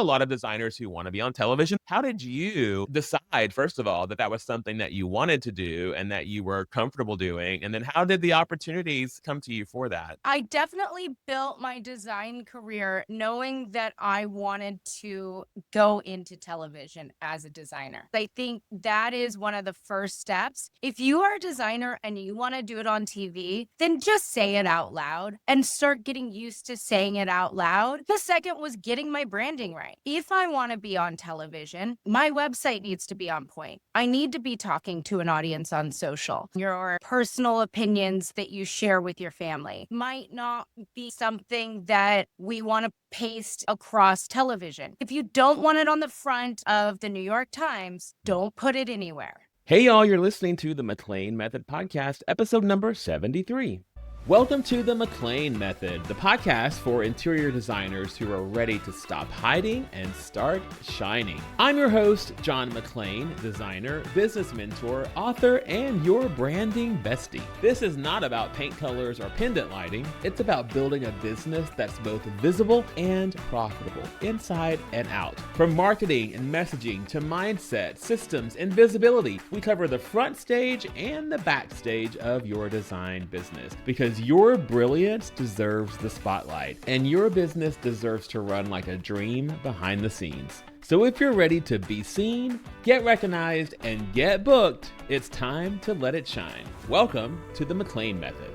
a lot of designers who want to be on television. How did you decide, first of all, that that was something that you wanted to do and that you were comfortable doing? And then how did the opportunities come to you for that? I definitely built my design career knowing that I wanted to go into television as a designer. I think that is one of the first steps. If you are a designer and you want to do it on TV, then just say it out loud and start getting used to saying it out loud. The second was getting my branding right. If I want to be on television, my website needs to be on point. I need to be talking to an audience on social. Your personal opinions that you share with your family might not be something that we want to paste across television. If you don't want it on the front of the New York Times, don't put it anywhere. Hey, y'all, you're listening to the McClain Method Podcast, episode number 73. Welcome to the McClain Method, the podcast for interior designers who are ready to stop hiding and start shining. I'm your host, John McClain, designer, business mentor, author, and your branding bestie. This is not about paint colors or pendant lighting. It's about building a business that's both visible and profitable, inside and out. From marketing and messaging to mindset, systems, and visibility, we cover the front stage and the backstage of your design business. Because your brilliance deserves the spotlight, and your business deserves to run like a dream behind the scenes. So if you're ready to be seen, get recognized, and get booked, it's time to let it shine. Welcome to the McClain Method.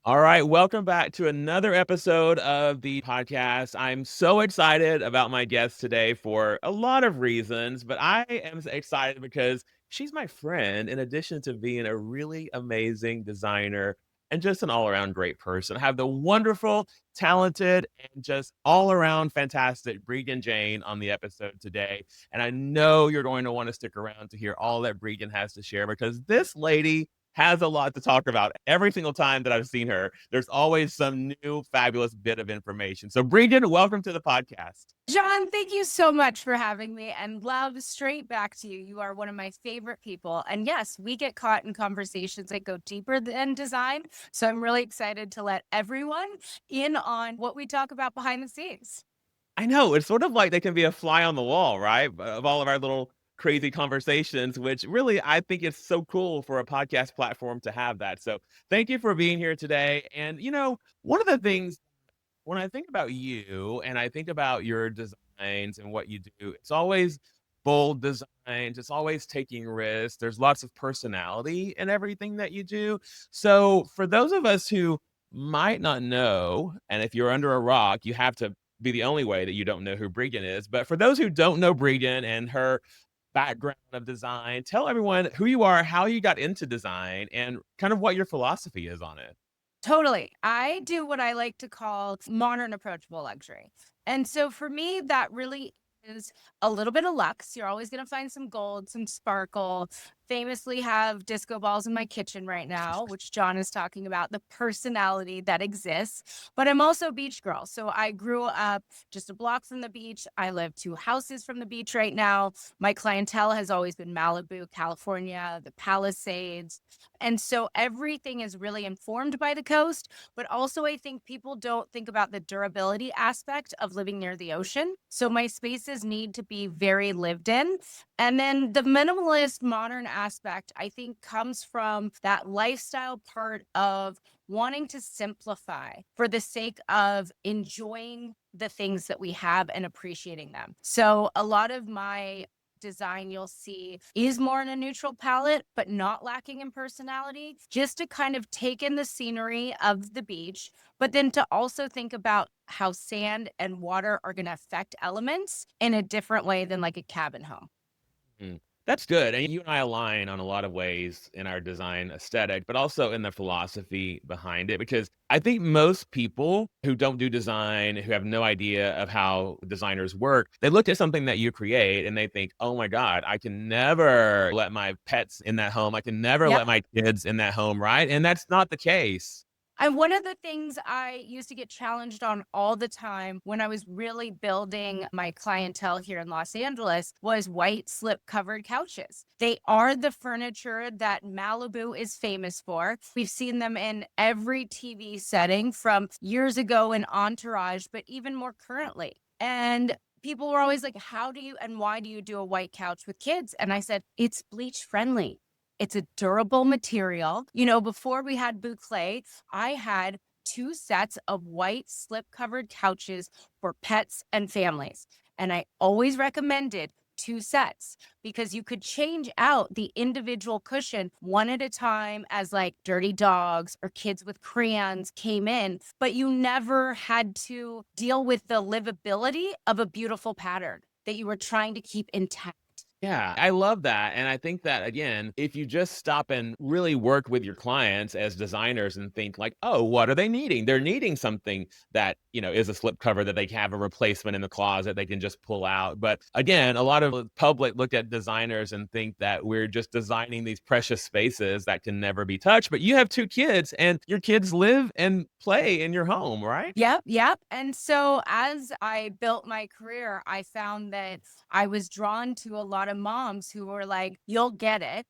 All right, welcome back to another episode of the podcast. I'm so excited about my guest today for a lot of reasons, but I am excited because she's my friend, in addition to being a really amazing designer and just an all-around great person. I have the wonderful, talented, and just all-around fantastic Breegan Jane on the episode today. And I know you're going to want to stick around to hear all that Breegan has to share, because this lady has a lot to talk about. Every single time that I've seen her, there's always some new fabulous bit of information. So Breegan, welcome to the podcast. John, thank you so much for having me, and love straight back to you. You are one of my favorite people. And yes, we get caught in conversations that go deeper than design. So I'm really excited to let everyone in on what we talk about behind the scenes. I know, it's sort of like they can be a fly on the wall, right? Of all of our little crazy conversations, which really I think is so cool for a podcast platform to have that. So thank you for being here today. And, one of the things when I think about you and I think about your designs and what you do, it's always bold designs. It's always taking risks. There's lots of personality in everything that you do. So for those of us who might not know, and if you're under a rock, you have to be the only way that you don't know who Breegan is. But for those who don't know Breegan and her background of design, tell everyone who you are, how you got into design, and kind of what your philosophy is on it. Totally. I do what I like to call modern approachable luxury. And so for me, that really is a little bit of luxe. You're always going to find some gold, some sparkle. Famously have disco balls in my kitchen right now, which John is talking about, the personality that exists. But I'm also a beach girl. So I grew up just a block from the beach. I live 2 houses from the beach right now. My clientele has always been Malibu, California, the Palisades. And so everything is really informed by the coast. But also, I think people don't think about the durability aspect of living near the ocean. So my spaces need to be very lived in. And then the minimalist modern aspect, I think, comes from that lifestyle part of wanting to simplify for the sake of enjoying the things that we have and appreciating them. So a lot of my design you'll see is more in a neutral palette, but not lacking in personality, just to kind of take in the scenery of the beach, but then to also think about how sand and water are going to affect elements in a different way than like a cabin home. That's good. And you and I align on a lot of ways in our design aesthetic, but also in the philosophy behind it. Because I think most people who don't do design, who have no idea of how designers work, they look at something that you create and they think, oh my God, I can never let my pets in that home. I can never Yep. let my kids in that home, right? And that's not the case. And one of the things I used to get challenged on all the time when I was really building my clientele here in Los Angeles was white slip covered couches. They are the furniture that Malibu is famous for. We've seen them in every TV setting from years ago in Entourage, but even more currently. And people were always like, how do you and why do you do a white couch with kids? And I said, it's bleach friendly. It's a durable material. Before we had boucle, I had 2 sets of white slip covered couches for pets and families. And I always recommended 2 sets because you could change out the individual cushion one at a time as like dirty dogs or kids with crayons came in, but you never had to deal with the livability of a beautiful pattern that you were trying to keep intact. Yeah, I love that. And I think that, again, if you just stop and really work with your clients as designers and think like, oh, what are they needing? They're needing something that, is a slip cover that they can have a replacement in the closet they can just pull out. But again, a lot of the public look at designers and think that we're just designing these precious spaces that can never be touched. But you have 2 kids and your kids live and play in your home, right? Yep, yep. And so as I built my career, I found that I was drawn to a lot of moms who were like, you'll get it,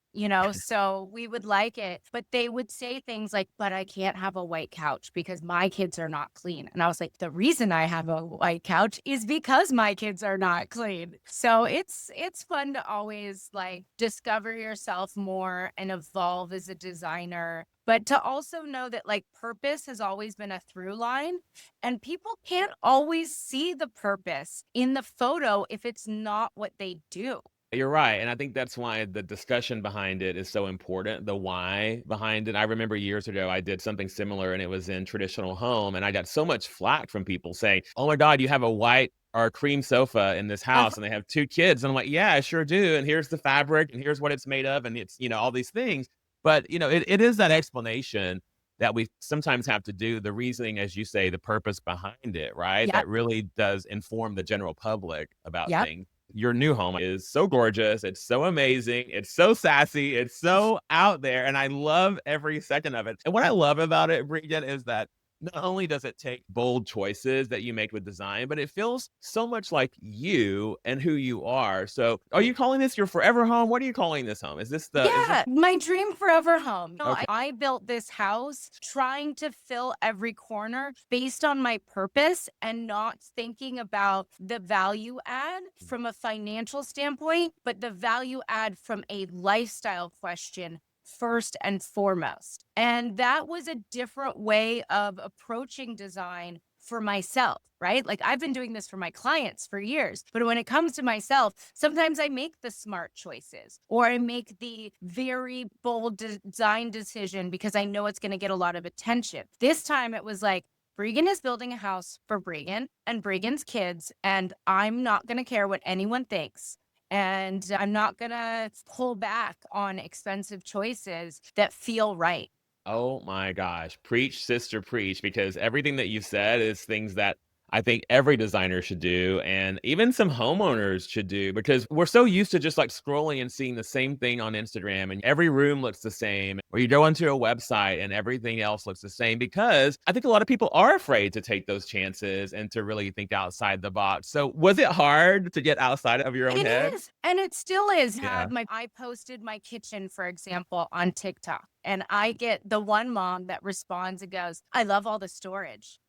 so we would like it. But they would say things like, but I can't have a white couch because my kids are not clean. And I was like, the reason I have a white couch is because my kids are not clean. So it's fun to always like discover yourself more and evolve as a designer. But to also know that like purpose has always been a through line and people can't always see the purpose in the photo if it's not what they do. You're right. And I think that's why the discussion behind it is so important, the why behind it. I remember years ago, I did something similar and it was in traditional home. And I got so much flack from people saying, oh my God, you have a white or a cream sofa in this house and they have 2 kids. And I'm like, yeah, I sure do. And here's the fabric and here's what it's made of. And it's, all these things. But, it is that explanation that we sometimes have to do, the reasoning, as you say, the purpose behind it, right? Yep. That really does inform the general public about Yep. things. Your new home is so gorgeous. It's so amazing. It's so sassy. It's so out there. And I love every second of it. And what I love about it, Breegan, is that not only does it take bold choices that you make with design, but it feels so much like you and who you are. So are you calling this your forever home? What are you calling this home? Is this Yeah, my dream forever home. Okay. I built this house trying to fill every corner based on my purpose and not thinking about the value add from a financial standpoint, but the value add from a lifestyle question first and foremost. And that was a different way of approaching design for myself, right? Like I've been doing this for my clients for years, but when it comes to myself, sometimes I make the smart choices or I make the very bold design decision because I know it's going to get a lot of attention. This time it was like, Breegan is building a house for Breegan and Breegan's kids, and I'm not going to care what anyone thinks. And I'm not going to pull back on expensive choices that feel right. Oh my gosh. Preach, sister, preach, because everything that you said is things that I think every designer should do, and even some homeowners should do, because we're so used to just like scrolling and seeing the same thing on Instagram, and every room looks the same, or you go onto a website and everything else looks the same, because I think a lot of people are afraid to take those chances and to really think outside the box. So was it hard to get outside of your own It head? is, and it still is. Yeah. I posted my kitchen, for example, on TikTok, and I get the one mom that responds and goes, I love all the storage.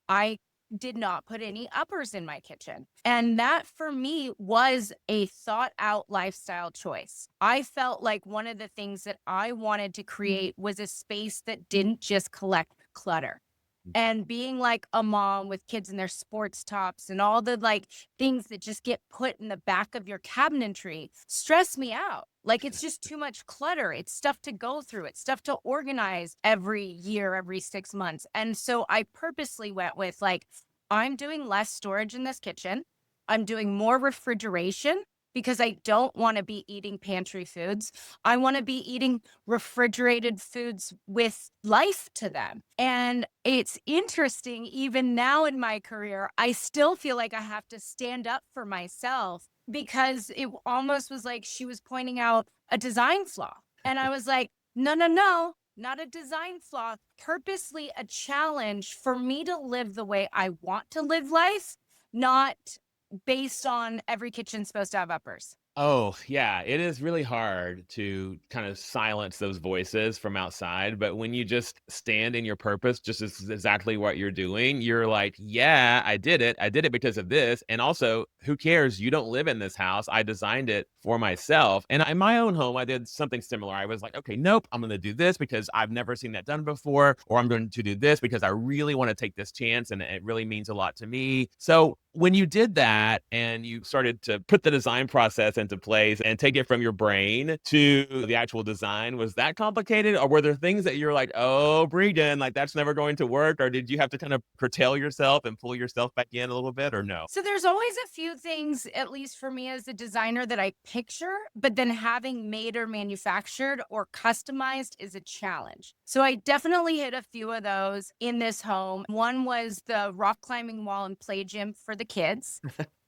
I did not put any uppers in my kitchen. And that for me was a thought out lifestyle choice. I felt like one of the things that I wanted to create was a space that didn't just collect clutter. And being like a mom with kids in their sports tops and all the like things that just get put in the back of your cabinetry stress me out. Like it's just too much clutter. It's stuff to go through. It's stuff to organize every year, every 6 months. And so I purposely went with like, I'm doing less storage in this kitchen. I'm doing more refrigeration because I don't want to be eating pantry foods. I want to be eating refrigerated foods with life to them. And it's interesting, even now in my career, I still feel like I have to stand up for myself because it almost was like she was pointing out a design flaw. And I was like, no, no, no. not a design flaw, purposely a challenge for me to live the way I want to live life, not based on every kitchen's supposed to have uppers. Oh, yeah, it is really hard to kind of silence those voices from outside, but when you just stand in your purpose, just as exactly what you're doing, you're like, "Yeah, I did it. I did it because of this, and also, who cares? You don't live in this house. I designed it for myself." And in my own home, I did something similar. I was like, "Okay, nope, I'm gonna do this because I've never seen that done before, or I'm going to do this because I really wanna take this chance, and it really means a lot to me." So, when you did that and you started to put the design process into place and take it from your brain to the actual design, was that complicated? Or were there things that you're like, oh, Breegan, like that's never going to work? Or did you have to kind of curtail yourself and pull yourself back in a little bit or no? So there's always a few things, at least for me as a designer, that I picture, but then having made or manufactured or customized is a challenge. So I definitely hit a few of those in this home. One was the rock climbing wall and play gym for the kids.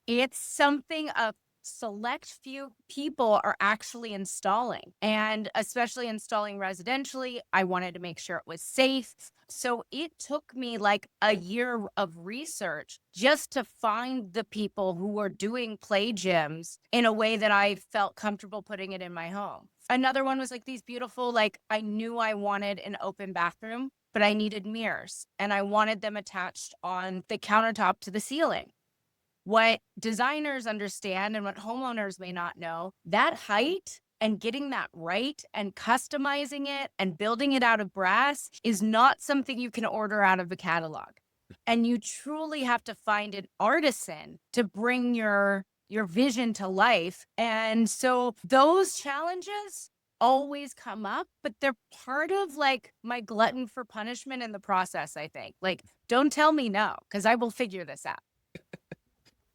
It's something a select few people are actually installing, and especially installing residentially. I wanted to make sure it was safe. So it took me like a year of research just to find the people who were doing play gyms in a way that I felt comfortable putting it in my home. Another one was like these beautiful, like I knew I wanted an open bathroom, but I needed mirrors and I wanted them attached on the countertop to the ceiling. What designers understand and what homeowners may not know, that height and getting that right and customizing it and building it out of brass is not something you can order out of a catalog. And you truly have to find an artisan to bring your vision to life. And so those challenges always come up, but they're part of like my glutton for punishment in the process, I think. Like, don't tell me no, because I will figure this out.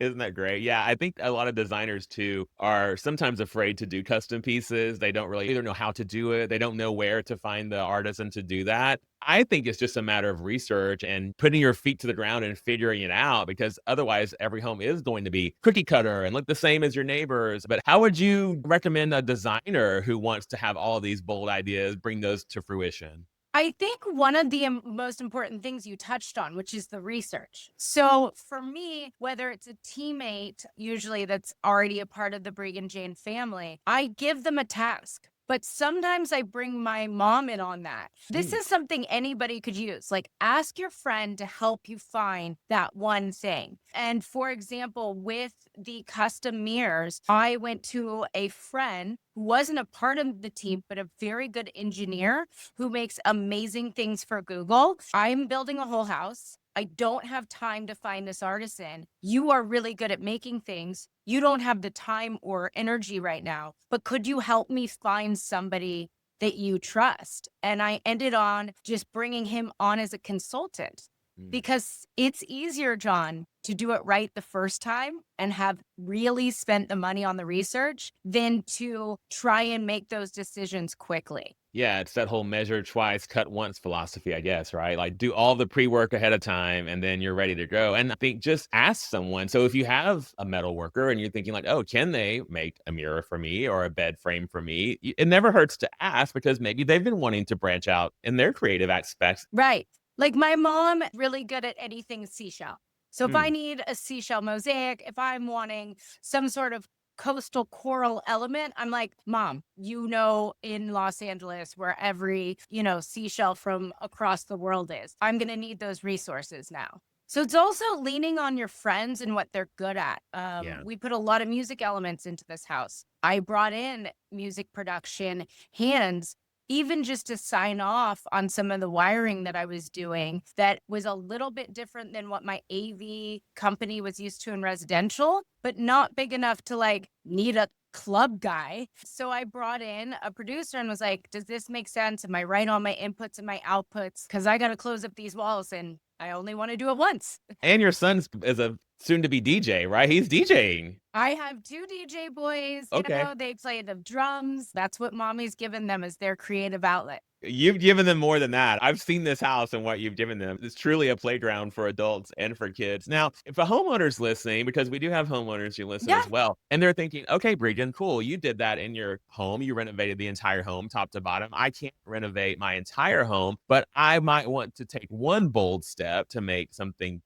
Isn't that great? Yeah, I think a lot of designers too are sometimes afraid to do custom pieces. They don't really either know how to do it. They don't know where to find the artisan to do that. I think it's just a matter of research and putting your feet to the ground and figuring it out because otherwise every home is going to be cookie cutter and look the same as your neighbors. But how would you recommend a designer who wants to have all these bold ideas bring those to fruition? I think one of the most important things you touched on, which is the research. So for me, whether it's a teammate, usually that's already a part of the Breegan Jane family, I give them a task. But sometimes I bring my mom in on that. This is something anybody could use. Like, ask your friend to help you find that one thing. And for example, with the custom mirrors, I went to a friend who wasn't a part of the team, but a very good engineer who makes amazing things for Google. I'm building a whole house. I don't have time to find this artisan. You are really good at making things. You don't have the time or energy right now, but could you help me find somebody that you trust? And I ended on just bringing him on as a consultant because it's easier, John, to do it right the first time and have really spent the money on the research than to try and make those decisions quickly. Yeah, it's that whole measure twice, cut once philosophy, I guess, right? Like do all the pre-work ahead of time and then you're ready to go. And I think just ask someone. So if you have a metal worker and you're thinking like, oh, can they make a mirror for me or a bed frame for me? It never hurts to ask because maybe they've been wanting to branch out in their creative aspects. Right. Like my mom, really good at anything seashell. So if I need a seashell mosaic, if I'm wanting some sort of coastal coral element, I'm like, Mom, in Los Angeles where every, seashell from across the world is, I'm going to need those resources now. So it's also leaning on your friends and what they're good at. Yeah. We put a lot of music elements into this house. I brought in music production hands even just to sign off on some of the wiring that I was doing that was a little bit different than what my AV company was used to in residential, but not big enough to like need a club guy. So I brought in a producer and was like, does this make sense? Am I right on my inputs and my outputs? Because I got to close up these walls and I only want to do it once. And your son's is a soon to be DJ, right? He's DJing. I have two DJ boys, Okay. they play the drums. That's what mommy's given them as their creative outlet. You've given them more than that. I've seen this house and what you've given them. It's truly a playground for adults and for kids. Now, if a homeowner's listening, because we do have homeowners who listen Yeah. as well, and they're thinking, okay, Breegan, cool. You did that in your home. You renovated the entire home top to bottom. I can't renovate my entire home, but I might want to take one bold step to make something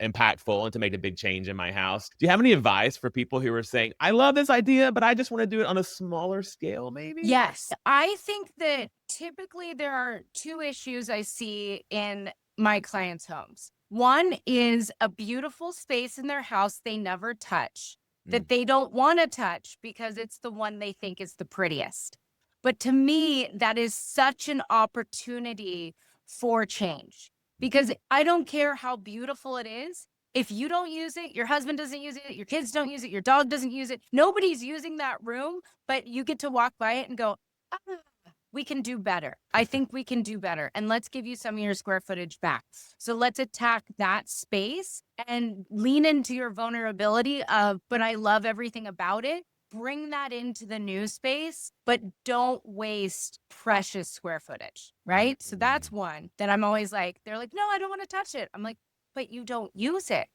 impactful and to make a big change in my house. Do you have any advice for people who are saying, I love this idea, but I just want to do it on a smaller scale, maybe? Yes. I think that typically there are two issues I see in my clients' homes. One is a beautiful space in their house they never touch, Mm. that they don't want to touch because it's the one they think is the prettiest. But to me, that is such an opportunity for change because I don't care how beautiful it is. If you don't use it, your husband doesn't use it, your kids don't use it, your dog doesn't use it, nobody's using that room, but you get to walk by it and go, ah, we can do better. I think we can do better. And let's give you some of your square footage back. So let's attack that space and lean into your vulnerability of, but I love everything about it. Bring that into the new space, but don't waste precious square footage, right? So that's one that I'm always like, they're like, no, I don't want to touch it. I'm like, but you don't use it.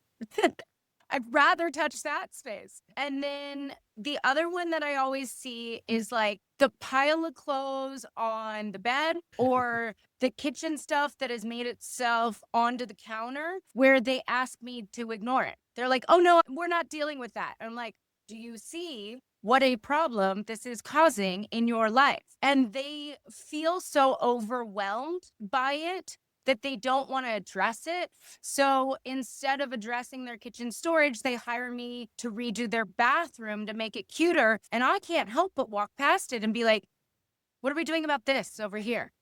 I'd rather touch that space. And then the other one that I always see is like the pile of clothes on the bed or the kitchen stuff that has made itself onto the counter where they ask me to ignore it. They're like, oh no, we're not dealing with that. I'm like, do you see what a problem this is causing in your life? And they feel so overwhelmed by it that they don't want to address it. So instead of addressing their kitchen storage, they hire me to redo their bathroom to make it cuter. And I can't help but walk past it and be like, what are we doing about this over here?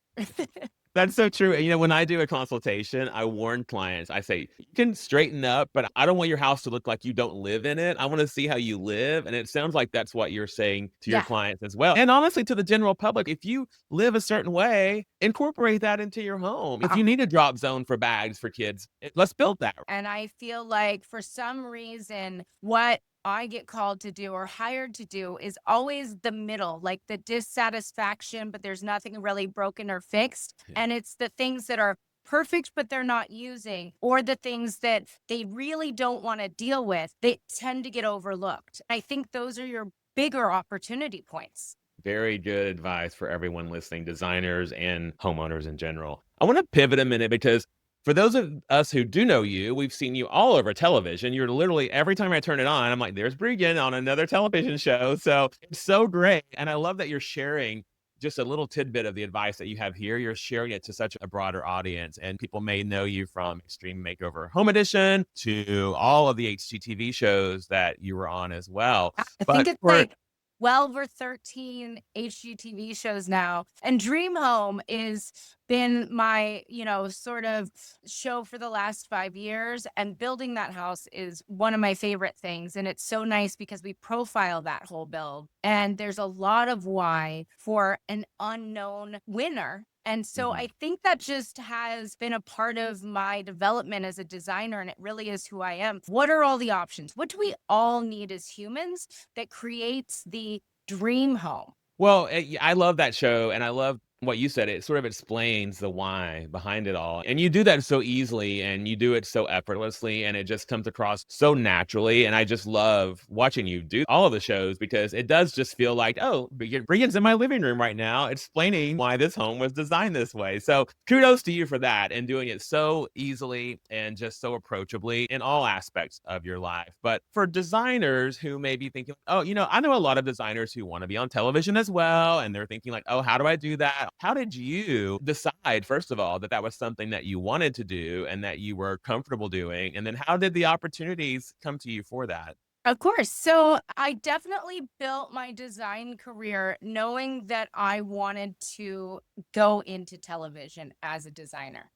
That's so true. And, when I do a consultation, I warn clients, I say, you can straighten up, but I don't want your house to look like you don't live in it. I want to see how you live. And it sounds like that's what you're saying to your Yeah. clients as well. And honestly, to the general public, if you live a certain way, incorporate that into your home. If you need a drop zone for bags for kids, let's build that. And I feel like for some reason, what I get called to do or hired to do is always the middle, like the dissatisfaction, but there's nothing really broken or fixed. Yeah. And it's the things that are perfect, but they're not using, or the things that they really don't want to deal with, they tend to get overlooked. I think those are your bigger opportunity points. Very good advice for everyone listening, designers and homeowners in general. I want to pivot a minute because for those of us who do know you, we've seen you all over television. You're literally, every time I turn it on, I'm like, there's Breegan on another television show. So it's so great. And I love that you're sharing just a little tidbit of the advice that you have here. You're sharing it to such a broader audience. And people may know you from Extreme Makeover Home Edition to all of the HGTV shows that you were on as well. I But think it's like 12 or 13 HGTV shows now. And Dream Home is been my, sort of show for the last 5 years. And building that house is one of my favorite things. And it's so nice because we profile that whole build. And there's a lot of why for an unknown winner. And so I think that just has been a part of my development as a designer, and it really is who I am. What are all the options? What do we all need as humans that creates the dream home? Well, I love that show, and I love what you said. It sort of explains the why behind it all. And you do that so easily, and you do it so effortlessly, and it just comes across so naturally. And I just love watching you do all of the shows because it does just feel like, oh, Breegan's in my living room right now explaining why this home was designed this way. So kudos to you for that and doing it so easily and just so approachably in all aspects of your life. But for designers who may be thinking, oh, I know a lot of designers who want to be on television as well. And they're thinking like, oh, how do I do that? How did you decide, first of all, that that was something that you wanted to do and that you were comfortable doing? And then how did the opportunities come to you for that? Of course. So I definitely built my design career knowing that I wanted to go into television as a designer.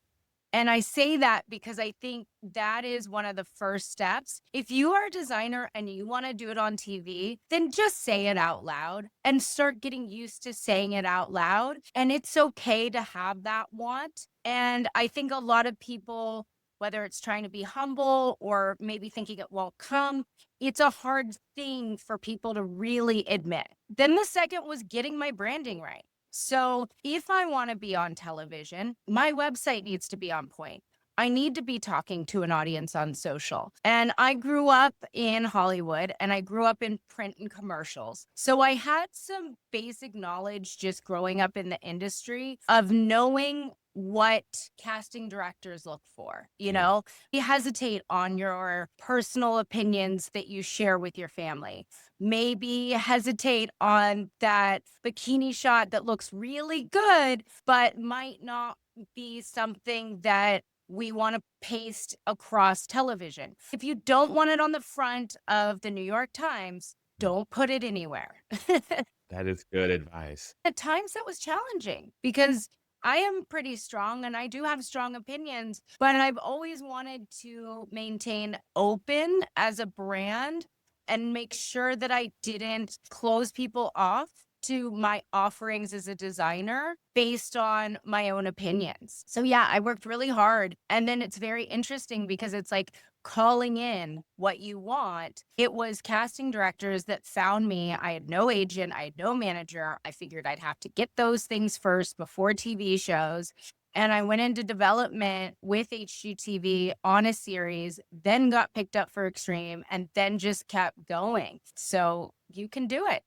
And I say that because I think that is one of the first steps. If you are a designer and you want to do it on TV, then just say it out loud and start getting used to saying it out loud. And it's okay to have that want. And I think a lot of people, whether it's trying to be humble or maybe thinking it won't come, it's a hard thing for people to really admit. Then the second was getting my branding right. So if I want to be on television, my website needs to be on point. I need to be talking to an audience on social. And I grew up in Hollywood and I grew up in print and commercials. So I had some basic knowledge just growing up in the industry of knowing what casting directors look for. Yeah. You hesitate on your personal opinions that you share with your family. Maybe hesitate on that bikini shot that looks really good, but might not be something that we want to paste across television. If you don't want it on the front of the New York Times, don't put it anywhere. That is good advice. At times that was challenging because I am pretty strong and I do have strong opinions, but I've always wanted to maintain open as a brand and make sure that I didn't close people off to my offerings as a designer based on my own opinions. So yeah, I worked really hard. And then it's very interesting because it's like calling in what you want. It was casting directors that found me. I had no agent, I had no manager. I figured I'd have to get those things first before TV shows. And I went into development with HGTV on a series, then got picked up for Extreme, and then just kept going. So you can do it.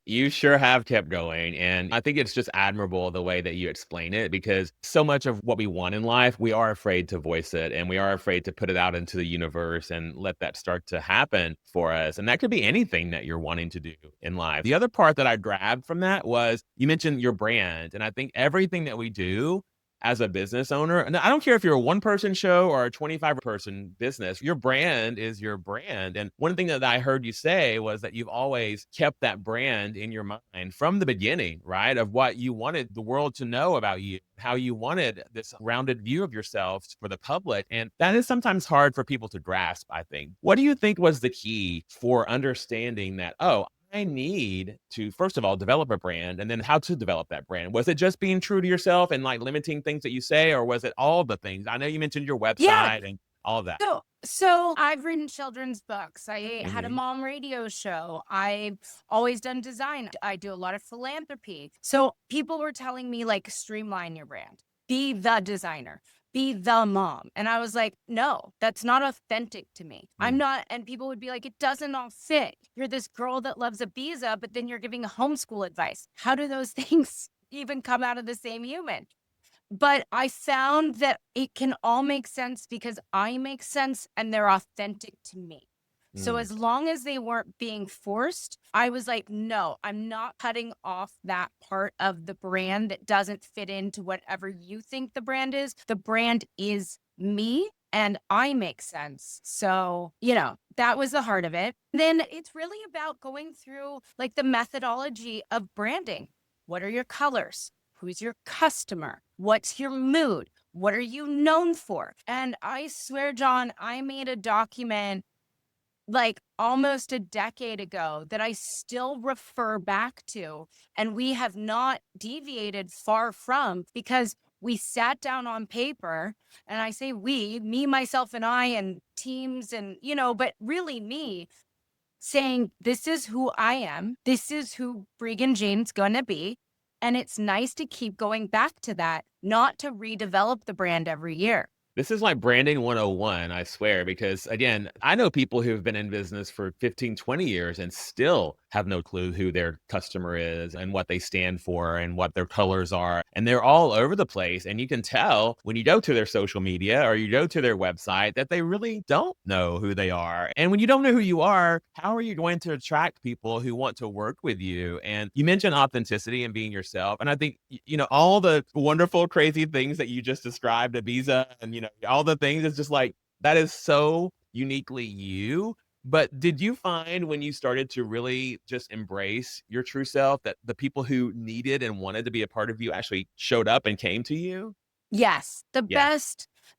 You sure have kept going. And I think it's just admirable the way that you explain it, because so much of what we want in life, we are afraid to voice it and we are afraid to put it out into the universe and let that start to happen for us. And that could be anything that you're wanting to do in life. The other part that I grabbed from that was you mentioned your brand. And I think everything that we do as a business owner, and I don't care if you're a one person show or a 25 person business, your brand is your brand. And one thing that I heard you say was that you've always kept that brand in your mind from the beginning, right? Of what you wanted the world to know about you, how you wanted this rounded view of yourself for the public. And that is sometimes hard for people to grasp, I think. What do you think was the key for understanding that, oh, I need to, first of all, develop a brand, and then how to develop that brand? Was it just being true to yourself and like limiting things that you say, or was it all the things? I know you mentioned your Yeah. website and all of that. So I've written children's books. I had a Mhm. mom radio show. I've always done design. I do a lot of philanthropy. So people were telling me like streamline your brand. Be the designer. Be the mom. And I was like, no, that's not authentic to me. I'm Mm. not. And people would be like, it doesn't all fit. You're this girl that loves Ibiza, but then you're giving homeschool advice. How do those things even come out of the same human? But I found that it can all make sense because I make sense and they're authentic to me. So Mm. as long as they weren't being forced, I was like, no, I'm not cutting off that part of the brand that doesn't fit into whatever you think the brand is. The brand is me and I make sense. So, that was the heart of it. Then it's really about going through like the methodology of branding. What are your colors? Who's your customer? What's your mood? What are you known for? And I swear, John, I made a document like almost a decade ago that I still refer back to. And we have not deviated far from because we sat down on paper. And I say we, me, myself, and I, and teams, and, but really me saying, this is who I am. This is who Breegan Jane's going to be. And it's nice to keep going back to that, not to redevelop the brand every year. This is like branding 101, I swear, because again, I know people who've been in business for 15, 20 years and still have no clue who their customer is and what they stand for and what their colors are. And they're all over the place. And you can tell when you go to their social media or you go to their website that they really don't know who they are. And when you don't know who you are, how are you going to attract people who want to work with you? And you mentioned authenticity and being yourself. And I think, all the wonderful, crazy things that you just described, Ibiza and, all the things, it's just like, that is so uniquely you. But did you find when you started to really just embrace your true self that the people who needed and wanted to be a part of you actually showed up and came to you? Yes, Yeah.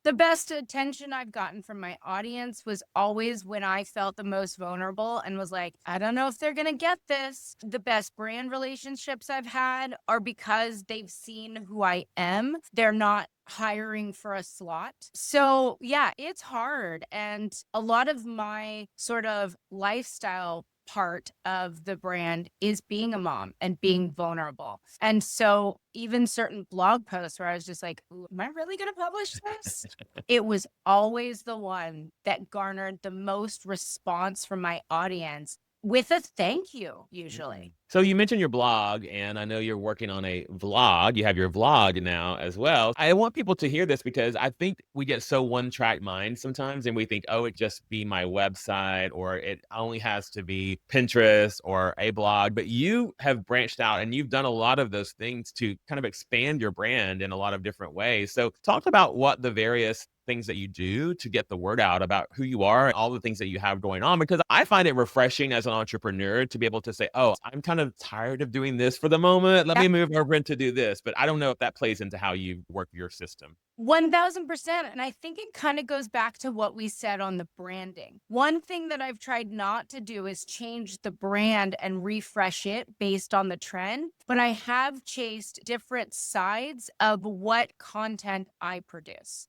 the best attention I've gotten from my audience was always when I felt the most vulnerable and was like, I don't know if they're going to get this. The best brand relationships I've had are because they've seen who I am. They're not hiring for a slot. So, yeah, it's hard. And a lot of my sort of lifestyle part of the brand is being a mom and being vulnerable. And so even certain blog posts where I was just like, "Ooh, am I really going to publish this?" It was always the one that garnered the most response from my audience with a thank you, usually. So you mentioned your blog, and I know you're working on a vlog. You have your vlog now as well. I want people to hear this because I think we get so one-track mind sometimes, and we think, oh, it just be my website, or it only has to be Pinterest or a blog. But you have branched out, and you've done a lot of those things to kind of expand your brand in a lot of different ways. So talk about what the various things that you do to get the word out about who you are and all the things that you have going on, because I find it refreshing as an entrepreneur to be able to say, oh, I'm kind of tired of doing this for the moment. Let me move over into do this. But I don't know if that plays into how you work your system. 1000%. And I think it kind of goes back to what we said on the branding. One thing that I've tried not to do is change the brand and refresh it based on the trend, but I have chased different sides of what content I produce.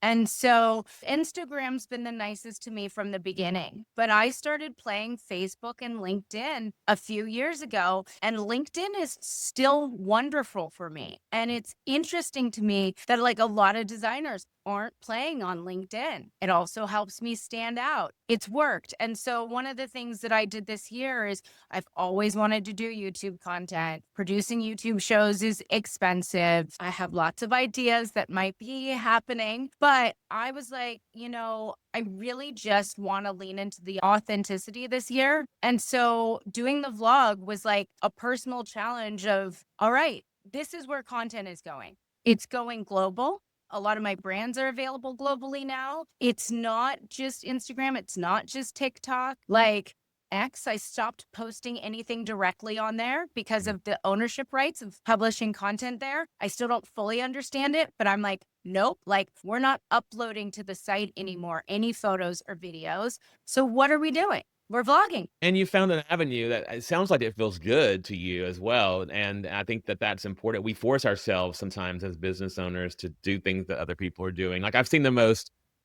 And so Instagram's been the nicest to me from the beginning, but I started playing Facebook and LinkedIn a few years ago, and LinkedIn is still wonderful for me. And it's interesting to me that like a lot of designers aren't playing on LinkedIn. It also helps me stand out. It's worked. And so one of the things that I did this year is I've always wanted to do YouTube content. Producing YouTube shows is expensive. I have lots of ideas that might be happening, but I was like, I really just want to lean into the authenticity this year. And so doing the vlog was like a personal challenge of, all right, this is where content is going. It's going global. A lot of my brands are available globally now. It's not just Instagram. It's not just TikTok. Like X, I stopped posting anything directly on there because of the ownership rights of publishing content there. I still don't fully understand it, but I'm like, nope, like we're not uploading to the site anymore, any photos or videos. So what are we doing? We're vlogging. And you found an avenue that it sounds like it feels good to you as well. And I think that that's important. We force ourselves sometimes as business owners to do things that other people are doing. Like I've seen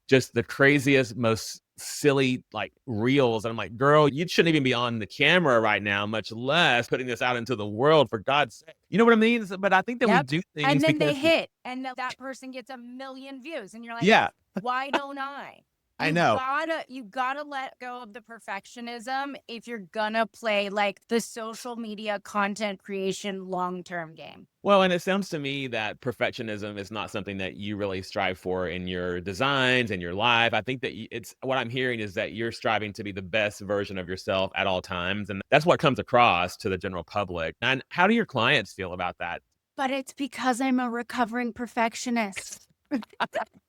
just the craziest, most silly like reels. And I'm like, girl, you shouldn't even be on the camera right now, much less putting this out into the world, for God's sake. You know what I mean? But I think that we do things and then they because hit and that person gets 1 million views. And you're like, yeah, why don't I? I know. You gotta let go of the perfectionism if you're gonna play like the social media content creation long-term game. Well, and it sounds to me that perfectionism is not something that you really strive for in your designs and your life. I think that it's what I'm hearing is that you're striving to be the best version of yourself at all times. And that's what comes across to the general public. And how do your clients feel about that? But it's because I'm a recovering perfectionist.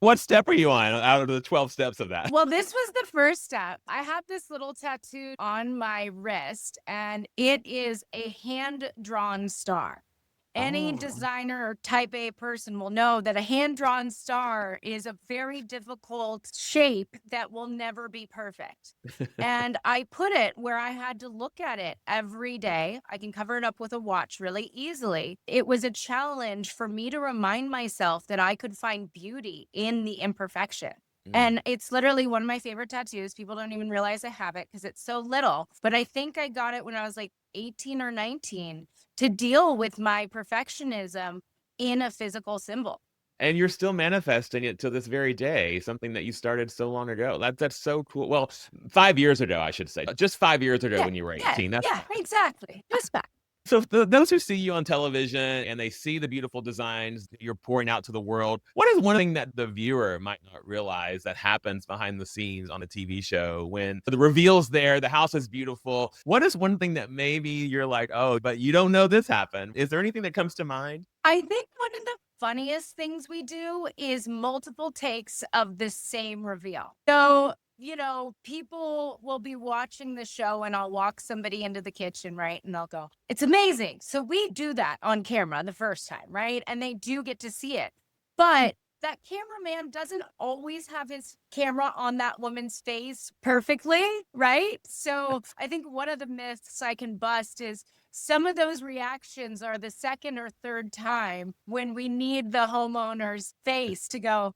What step are you on out of the 12 steps of that? Well, this was the first step. I have this little tattoo on my wrist, and it is a hand-drawn star. Any designer or type A person will know that a hand-drawn star is a very difficult shape that will never be perfect. And I put it where I had to look at it every day. I can cover it up with a watch really easily. It was a challenge for me to remind myself that I could find beauty in the imperfection. And it's literally one of my favorite tattoos. People don't even realize I have it because it's so little. But I think I got it when I was like 18 or 19 to deal with my perfectionism in a physical symbol. And you're still manifesting it to this very day, something that you started so long ago. That's so cool. Well, 5 years ago, I should say. Just 5 years ago when you were 18. Yeah, exactly. Just back. So those who see you on television and they see the beautiful designs that you're pouring out to the world, what is one thing that the viewer might not realize that happens behind the scenes on a TV show when the reveal's there, the house is beautiful? What is one thing that maybe you're like, oh, but you don't know this happened? Is there anything that comes to mind? I think one of the funniest things we do is multiple takes of the same reveal. So, people will be watching the show and I'll walk somebody into the kitchen, right? And they'll go, it's amazing. So we do that on camera the first time, right? And they do get to see it. But that cameraman doesn't always have his camera on that woman's face perfectly, right? So I think one of the myths I can bust is some of those reactions are the second or third time when we need the homeowner's face to go.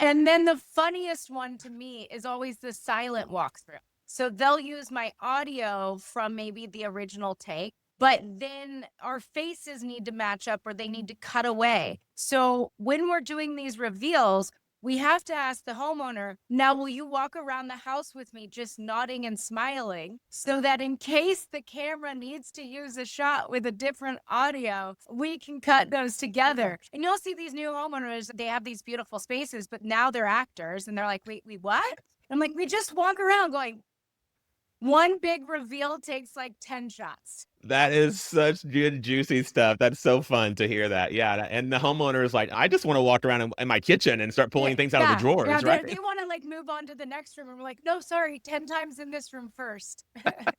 And then the funniest one to me is always the silent walkthrough. So they'll use my audio from maybe the original take, but then our faces need to match up or they need to cut away. So when we're doing these reveals, we have to ask the homeowner, now, will you walk around the house with me just nodding and smiling so that in case the camera needs to use a shot with a different audio, we can cut those together? And you'll see these new homeowners, they have these beautiful spaces, but now they're actors and they're like, wait, what? I'm like, we just walk around going, one big reveal takes like 10 shots. That is such good, juicy stuff. That's so fun to hear that. Yeah. And the homeowner is like, I just want to walk around in my kitchen and start pulling things out of the drawers, right? They want to like move on to the next room. And we're like, no, sorry, 10 times in this room first.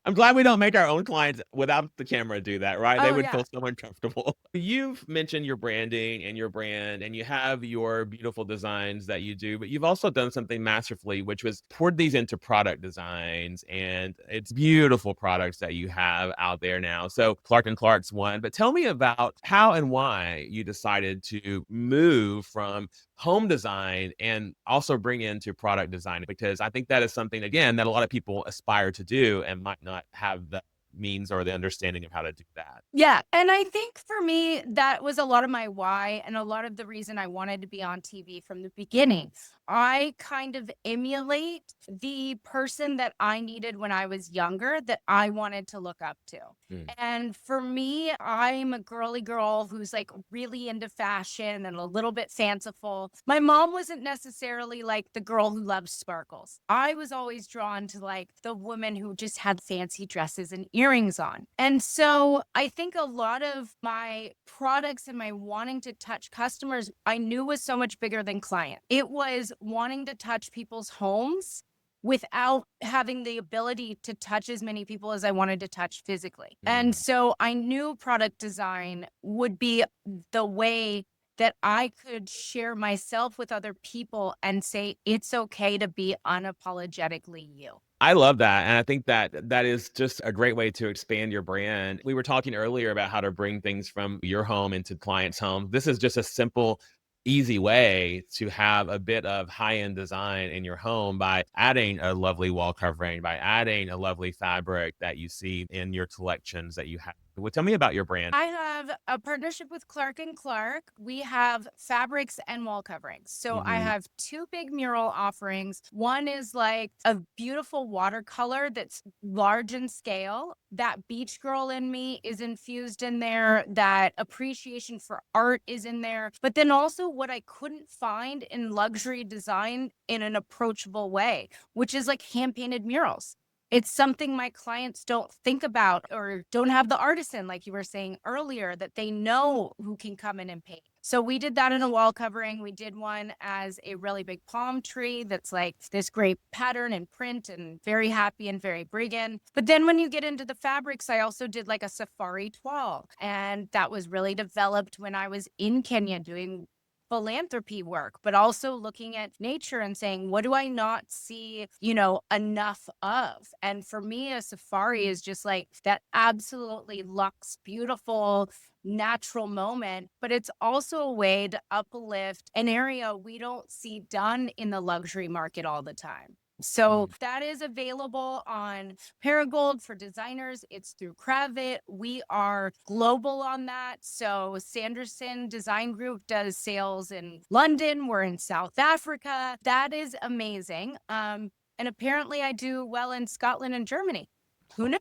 I'm glad we don't make our own clients without the camera do that, right? They Oh, would yeah. feel so uncomfortable. You've mentioned your branding and your brand, and you have your beautiful designs that you do, but you've also done something masterfully, which was poured these into product designs, and it's beautiful products that you have out there now. So Clark & Clark's one, but tell me about how and why you decided to move from home design and also bring into product design, because I think that is something, again, that a lot of people aspire to do and might not have the means or the understanding of how to do that. Yeah. And I think for me, that was a lot of my why and a lot of the reason I wanted to be on TV from the beginning. I kind of emulate the person that I needed when I was younger that I wanted to look up to. Mm. And for me, I'm a girly girl who's like really into fashion and a little bit fanciful. My mom wasn't necessarily like the girl who loves sparkles. I was always drawn to like the woman who just had fancy dresses and earrings on. And so I think a lot of my products and my wanting to touch customers, I knew was so much bigger than client. It was wanting to touch people's homes without having the ability to touch as many people as I wanted to touch physically. And so I knew product design would be the way that I could share myself with other people and say, it's okay to be unapologetically you. I love that. And I think that that is just a great way to expand your brand. We were talking earlier about how to bring things from your home into clients' homes. This is just a simple, easy way to have a bit of high-end design in your home by adding a lovely wall covering, by adding a lovely fabric that you see in your collections that you have. Well, tell me about your brand. I have a partnership with Clark & Clark. We have fabrics and wall coverings. So I have two big mural offerings. One is like a beautiful watercolor that's large in scale. That beach girl in me is infused in there. That appreciation for art is in there. But then also what I couldn't find in luxury design in an approachable way, which is like hand painted murals. It's something my clients don't think about or don't have the artisan, like you were saying earlier, that they know who can come in and paint. So we did that in a wall covering. We did one as a really big palm tree that's like this great pattern and print and very happy and very Breegan. But then when you get into the fabrics, I also did like a safari toile. And that was really developed when I was in Kenya doing philanthropy work, but also looking at nature and saying, what do I not see, enough of? And for me, a safari is just like that absolutely luxe, beautiful, natural moment, but it's also a way to uplift an area we don't see done in the luxury market all the time. So that is available on Paragold for designers. It's through Kravit. We are global on that. So Sanderson Design Group does sales in London. We're in South Africa. That is amazing. And apparently I do well in Scotland and Germany. Who knew?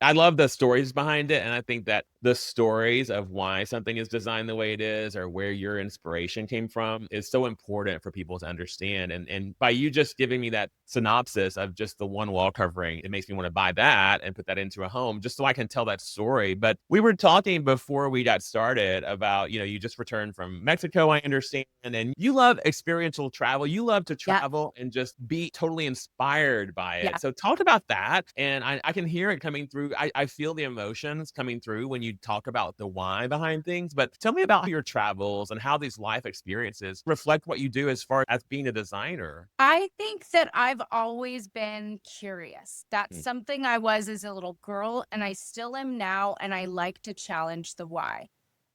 I love the stories behind it. And I think that the stories of why something is designed the way it is or where your inspiration came from is so important for people to understand. And by you just giving me that synopsis of just the one wall covering, it makes me want to buy that and put that into a home just so I can tell that story. But we were talking before we got started about, you just returned from Mexico, I understand, and you love experiential travel. You love to travel and just be totally inspired by it. Yeah. So talk about that. And I can hear it coming through. I feel the emotions coming through when you talk about the why behind things, but tell me about your travels and how these life experiences reflect what you do as far as being a designer. I think that I've always been curious. That's something I was as a little girl, and I still am now, and I like to challenge the why.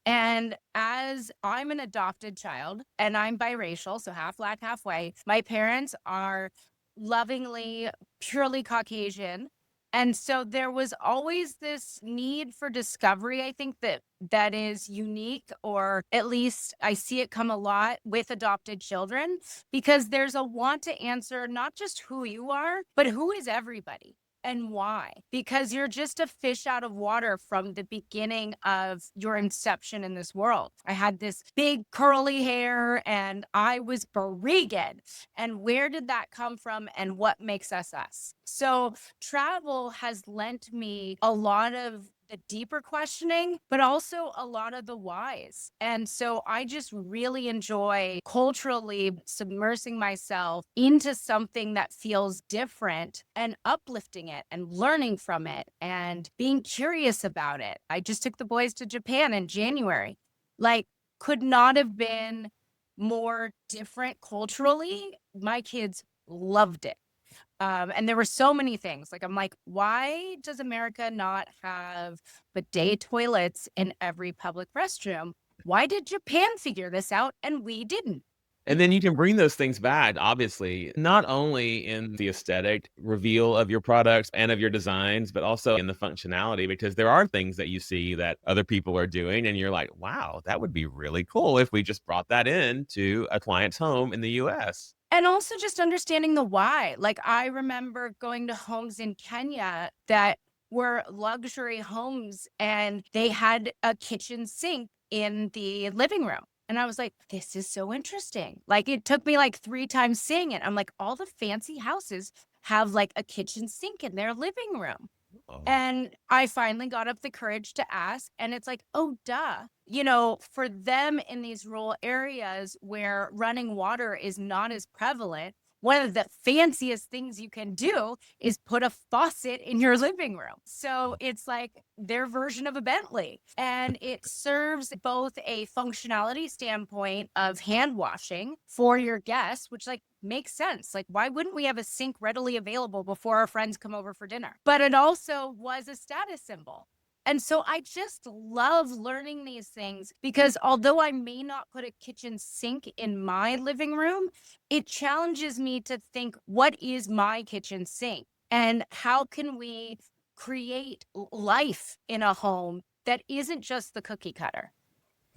And as I'm an adopted child and I'm biracial, so half black, half white, my parents are lovingly, purely Caucasian. And so there was always this need for discovery, I think that is unique, or at least I see it come a lot with adopted children, because there's a want to answer not just who you are, but who is everybody and why? Because you're just a fish out of water from the beginning of your inception in this world. I had this big curly hair and I was Breegan. And where did that come from and what makes us us? So travel has lent me a lot of the deeper questioning, but also a lot of the whys. And so I just really enjoy culturally submersing myself into something that feels different and uplifting it and learning from it and being curious about it. I just took the boys to Japan in January. Like, could not have been more different culturally. My kids loved it. And there were so many things. Like, I'm like, why does America not have bidet toilets in every public restroom? Why did Japan figure this out and we didn't? And then you can bring those things back, obviously, not only in the aesthetic reveal of your products and of your designs, but also in the functionality, because there are things that you see that other people are doing. And you're like, wow, that would be really cool if we just brought that in to a client's home in the US. And also just understanding the why. Like, I remember going to homes in Kenya that were luxury homes and they had a kitchen sink in the living room. And I was like, this is so interesting. Like, it took me like 3 times seeing it. I'm like, all the fancy houses have like a kitchen sink in their living room. Oh. And I finally got up the courage to ask, and it's like, oh, duh. For them in these rural areas where running water is not as prevalent, one of the fanciest things you can do is put a faucet in your living room. So it's like their version of a Bentley. And it serves both a functionality standpoint of hand washing for your guests, which like makes sense. Like, why wouldn't we have a sink readily available before our friends come over for dinner? But it also was a status symbol. And so I just love learning these things because although I may not put a kitchen sink in my living room, it challenges me to think, what is my kitchen sink? And how can we create life in a home that isn't just the cookie cutter?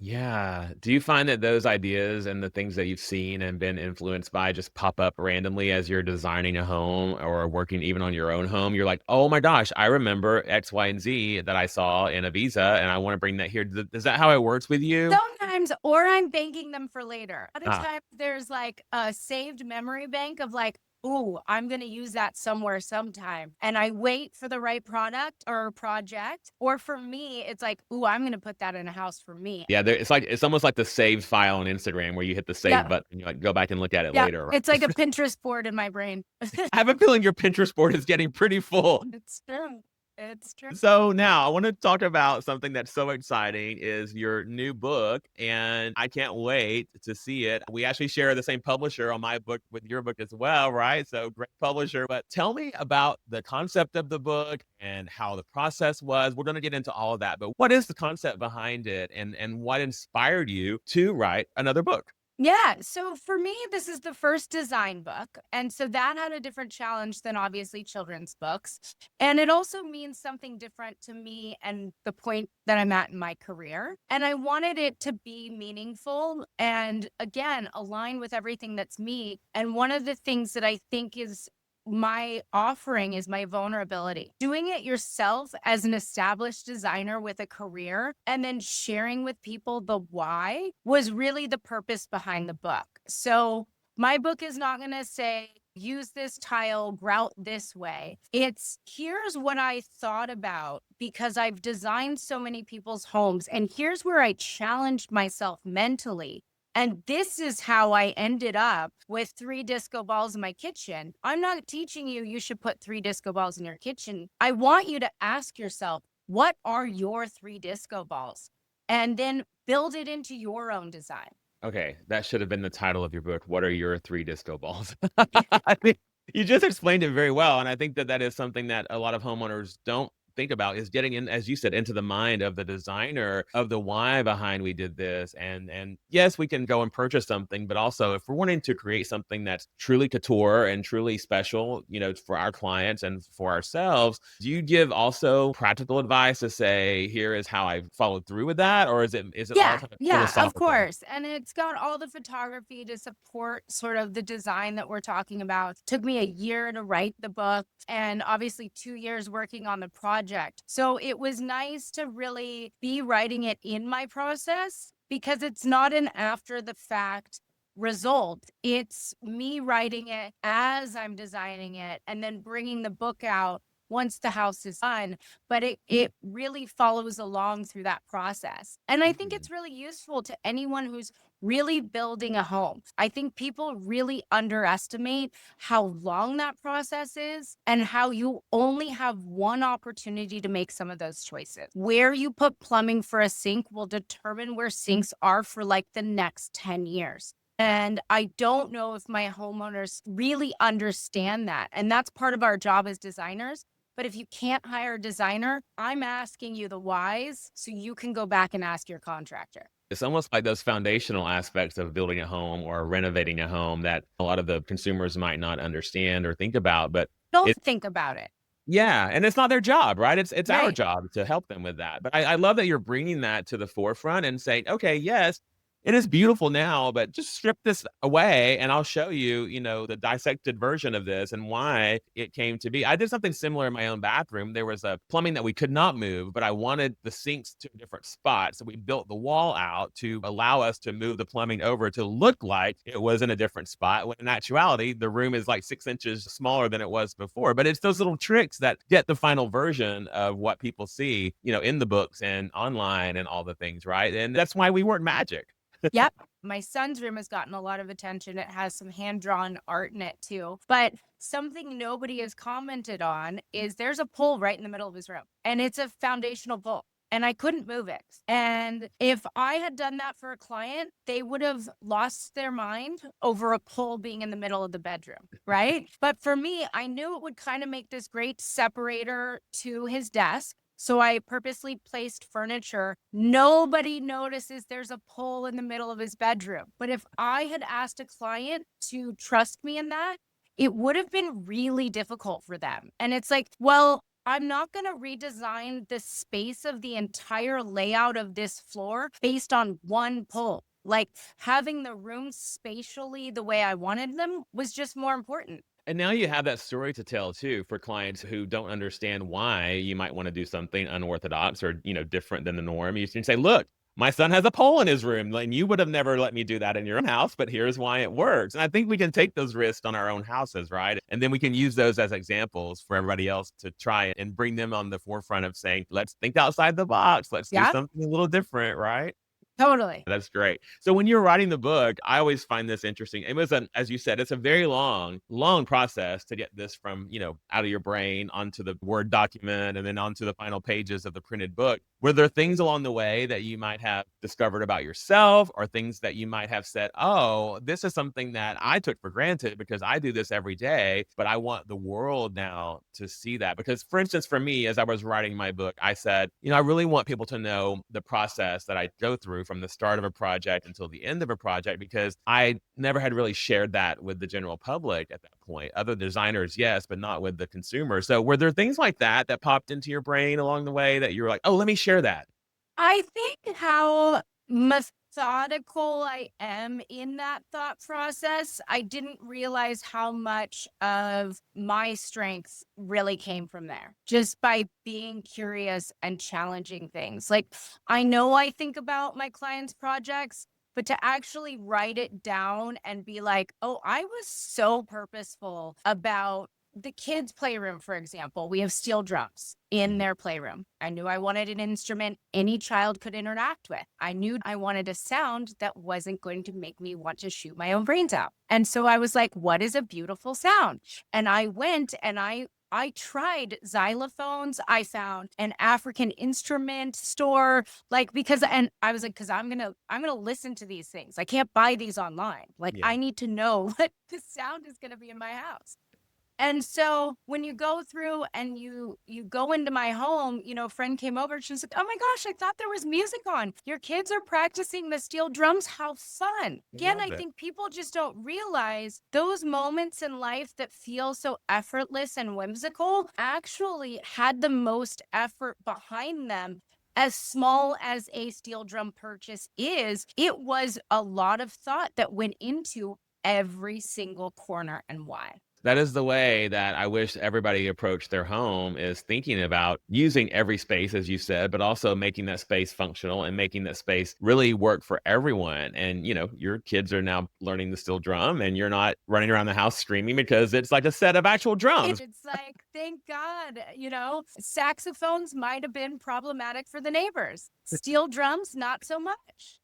Yeah. Do you find that those ideas and the things that you've seen and been influenced by just pop up randomly as you're designing a home or working even on your own home? You're like, oh my gosh, I remember X, Y, and Z that I saw in a visa and I want to bring that here. Is that how it works with you? Sometimes, or I'm banking them for later. Other Ah, times there's like a saved memory bank of like, ooh, I'm going to use that somewhere sometime. And I wait for the right product or project. Or for me, it's like, ooh, I'm going to put that in a house for me. yeah. It's almost like the saved file on Instagram where you hit the save Yep. button and you like go back and look at it Yep. later. Right? It's like a Pinterest board in my brain. I have a feeling your Pinterest board is getting pretty full. It's true. It's true. So now I want to talk about something that's so exciting is your new book, and I can't wait to see it. We actually share the same publisher on my book with your book as well, right? So great publisher. But tell me about the concept of the book and how the process was. We're going to get into all of that, but what is the concept behind it and what inspired you to write another book? Yeah. So for me, this is the first design book. And so that had a different challenge than obviously children's books. And it also means something different to me and the point that I'm at in my career. And I wanted it to be meaningful and again, align with everything that's me. And one of the things that I think is my offering is my vulnerability. Doing it yourself as an established designer with a career and then sharing with people the why was really the purpose behind the book. So my book is not going to say, use this tile, grout this way. It's here's what I thought about because I've designed so many people's homes. And here's where I challenged myself mentally. And this is how I ended up with 3 disco balls in my kitchen. I'm not teaching you should put 3 disco balls in your kitchen. I want you to ask yourself, what are your 3 disco balls? And then build it into your own design. Okay, that should have been the title of your book. What are your 3 disco balls? I think you just explained it very well, and I think that that is something that a lot of homeowners don't think about is getting in, as you said, into the mind of the designer, of the why behind we did this. And yes, we can go and purchase something, but also if we're wanting to create something that's truly couture and truly special, for our clients and for ourselves, do you give also practical advice to say, here is how I followed through with that? Or is it all Yeah, kind of yeah, of philosophical? course. And it's got all the photography to support sort of the design that we're talking about. Took me a year to write the book and obviously 2 years working on the project. So it was nice to really be writing it in my process because it's not an after the fact result. It's me writing it as I'm designing it and then bringing the book out once the house is done, but it really follows along through that process. And I think Mhm. it's really useful to anyone who's really building a home. I think people really underestimate how long that process is and how you only have one opportunity to make some of those choices. Where you put plumbing for a sink will determine where sinks are for like the next 10 years. And I don't know if my homeowners really understand that. And that's part of our job as designers. But if you can't hire a designer, I'm asking you the whys so you can go back and ask your contractor. It's almost like those foundational aspects of building a home or renovating a home that a lot of the consumers might not understand or think about, but Don't it think about it. yeah, and it's not their job, right? It's our Right. job to help them with that. But I love that you're bringing that to the forefront and saying, "Okay, yes, it is beautiful now, but just strip this away and I'll show you, the dissected version of this and why it came to be." I did something similar in my own bathroom. There was a plumbing that we could not move, but I wanted the sinks to a different spot. So we built the wall out to allow us to move the plumbing over to look like it was in a different spot. When in actuality, the room is like 6 inches smaller than it was before. But it's those little tricks that get the final version of what people see, in the books and online and all the things, right? And that's why we weren't magic. Yep. My son's room has gotten a lot of attention. It has some hand-drawn art in it too. But something nobody has commented on is there's a pole right in the middle of his room, and it's a foundational pole. And I couldn't move it. And if I had done that for a client, they would have lost their mind over a pole being in the middle of the bedroom, right? But for me, I knew it would kind of make this great separator to his desk. So I purposely placed furniture. Nobody notices there's a pole in the middle of his bedroom. But if I had asked a client to trust me in that, it would have been really difficult for them. And it's like, well, I'm not going to redesign the space of the entire layout of this floor based on one pole. Like having the rooms spatially the way I wanted them was just more important. And now you have that story to tell too for clients who don't understand why you might want to do something unorthodox or, different than the norm. You can say, look, my son has a pole in his room, and you would have never let me do that in your own house, but here's why it works. And I think we can take those risks on our own houses, right? And then we can use those as examples for everybody else to try and bring them on the forefront of saying, let's think outside the box. Let's do Yeah, something a little different, right? totally. That's great. So when you're writing the book, I always find this interesting. It was as you said, it's a very long, long process to get this from, out of your brain onto the Word document and then onto the final pages of the printed book. Were there things along the way that you might have discovered about yourself or things that you might have said, oh, this is something that I took for granted because I do this every day, but I want the world now to see that? Because for instance, for me, as I was writing my book, I said, I really want people to know the process that I go through from the start of a project until the end of a project, because I never had really shared that with the general public at that point. Other designers, yes, but not with the consumer. So were there things like that that popped into your brain along the way that you were like, oh, let me share that? I think how methodical I am in that thought process, I didn't realize how much of my strengths really came from there, just by being curious and challenging things. Like, I know I think about my clients' projects, but to actually write it down and be like, oh, I was so purposeful about the kids' playroom, for example. We have steel drums in Mhm. their playroom. I knew I wanted an instrument any child could interact with. I knew I wanted a sound that wasn't going to make me want to shoot my own brains out. And so I was like, what is a beautiful sound? And I went and I tried xylophones. I found an African instrument store, like, because, and I was like, because I'm gonna listen to these things. I can't buy these online. Like, Yeah. I need to know what the sound is gonna be in my house. And so when you go through and you go into my home, a friend came over, she's like, "Oh my gosh, I thought there was music on. Your kids are practicing the steel drums. How fun." Again, Love I it. think people just don't realize those moments in life that feel so effortless and whimsical actually had the most effort behind them. As small as a steel drum purchase is, it was a lot of thought that went into every single corner and why. That is the way that I wish everybody approached their home, is thinking about using every space, as you said, but also making that space functional and making that space really work for everyone. And, your kids are now learning the steel drum and you're not running around the house screaming because it's like a set of actual drums. It's like, thank God, saxophones might have been problematic for the neighbors. Steel drums, not so much.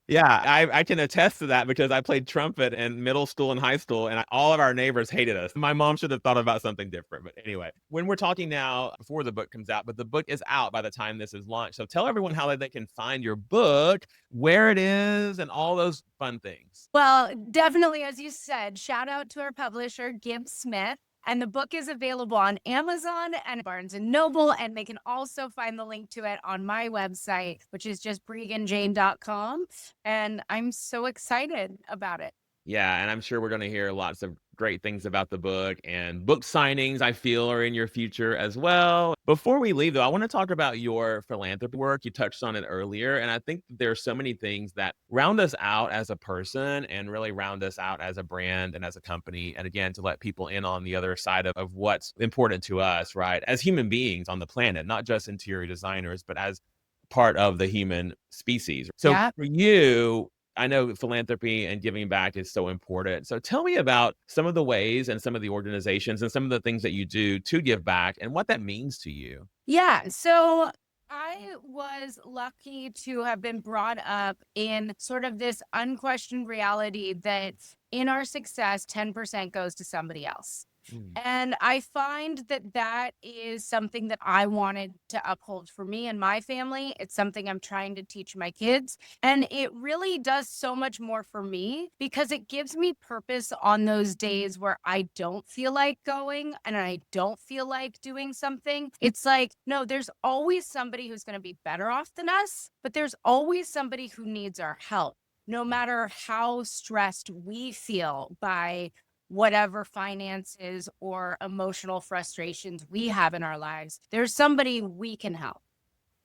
Yeah, I can attest to that because I played trumpet in middle school and high school, and all of our neighbors hated us. My mom should have thought about something different. But anyway, when we're talking now before the book comes out, but the book is out by the time this is launched. So tell everyone how they can find your book, where it is, and all those fun things. Well, definitely, as you said, shout out to our publisher, Gibbs Smith. And the book is available on Amazon and Barnes and Noble. And they can also find the link to it on my website, which is just breeganjane.com. And I'm so excited about it. Yeah, and I'm sure we're going to hear lots of great things about the book, and book signings, I feel, are in your future as well. Before we leave, though, I want to talk about your philanthropy work. You touched on it earlier, and I think there are so many things that round us out as a person and really round us out as a brand and as a company. And again, to let people in on the other side of what's important to us, right? As human beings on the planet, not just interior designers, but as part of the human species. So Yeah. for you, I know philanthropy and giving back is so important. So tell me about some of the ways and some of the organizations and some of the things that you do to give back and what that means to you. Yeah. So I was lucky to have been brought up in sort of this unquestioned reality that in our success, 10% goes to somebody else. Mm. And I find that that is something that I wanted to uphold for me and my family. It's something I'm trying to teach my kids. And it really does so much more for me because it gives me purpose on those days where I don't feel like going and I don't feel like doing something. It's like, no, there's always somebody who's going to be better off than us, but there's always somebody who needs our help. No matter how stressed we feel by whatever finances or emotional frustrations we have in our lives, there's somebody we can help.